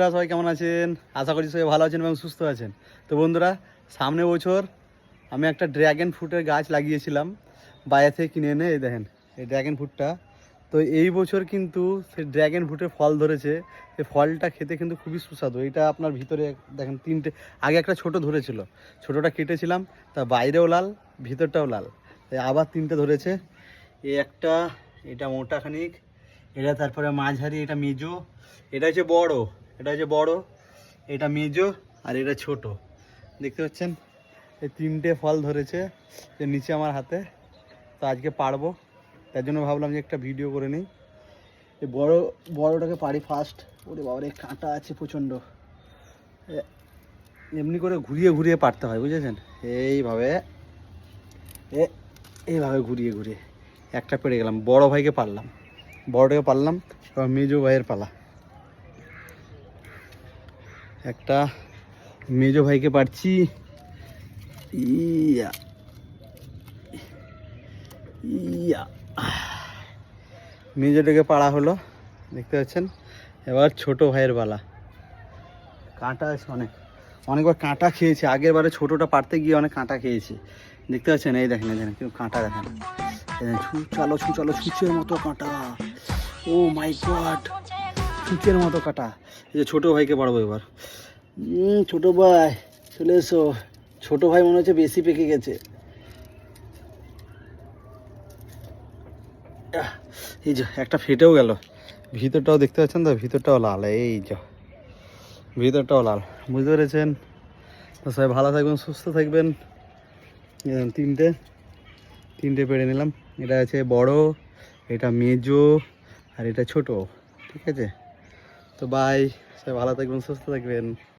বন্ধুরা সবাই কেমন আছেন? আশা করি সবাই ভালো আছেন এবং সুস্থ আছেন। তো বন্ধুরা, সামনে বছর আমি একটা ড্র্যাগন ফ্রুটের গাছ লাগিয়েছিলাম বাইরে থেকে কিনে এনে। এই দেখেন এই ড্র্যাগন ফ্রুটটা। তো এই বছর কিন্তু সেই ড্র্যাগন ফ্রুটের ফল ধরেছে। এই ফলটা খেতে কিন্তু খুবই সুস্বাদু। এটা আপনার ভিতরে দেখেন তিনটে, আগে একটা ছোট ধরেছিল, ছোটোটা কেটেছিলাম, তা বাইরেও লাল ভিতরটাও লাল, তাই আবার তিনটে ধরেছে। এই একটা, এটা মোটা খানিক, এটা তারপরে মাঝারি, এটা মেজো, এটা হচ্ছে বড়, এটা হচ্ছে বড়, এটা মেজো, আর এটা ছোট। দেখতে পাচ্ছেন এই তিনটে ফল ধরেছে যে নিচে আমার হাতে। তো আজকে পারবো, তার জন্য ভাবলাম যে একটা ভিডিও করে নিই। এই বড়টাকে পারি ফার্স্ট। ওরে বাবারে কাঁটা আছে প্রচণ্ড, এমনি করে ঘুরিয়ে ঘুরিয়ে পারতে হয়, বুঝেছেন? এইভাবে এইভাবে ঘুরিয়ে ঘুরিয়ে একটা পেরে গেলাম। বড় ভাইকে পারলাম, বড়টাকে পারলাম, এবার মেজো ভাইয়ের পালা। একটা মেজো ভাইকে পারছি, ইয়া ইয়া, মেজোটাকে পাড়া হলো, দেখতে পাচ্ছেন। এবার ছোট ভাইয়ের পালা। কাঁটা আছে অনেকবার কাঁটা খেয়েছে, আগের বারে ছোটোটা পারতে গিয়ে অনেক কাঁটা খেয়েছি, দেখতে পাচ্ছেন। এই দেখেন, এই দেখেন কেউ কাঁটা দেখেন, ছুঁচালো ছুঁচালো, ছুঁচের মতো কাঁটা। ও মাই গড, ছুঁচের মতো কাঁটা। এই যে ছোটো ভাইকে পারবো এবার। ছোটো ভাই চলে এসো। ছোটো ভাই মনে হচ্ছে বেশি পেকে গেছে। এই যে একটা ফেটেও গেল, ভিতরটাও দেখতে পাচ্ছেন তো, ভিতরটাও লাল, এই যে ভিতরটাও লাল, বুঝতে পেরেছেন? তো সবাই ভালো থাকবেন, সুস্থ থাকবেন। তিনটে তিনটে পেড়ে নিলাম। এটা আছে বড়, এটা মেজো, আর এটা ছোট, ঠিক আছে? তো বাই, সবাই ভালো থাকবেন, সুস্থ থাকবেন।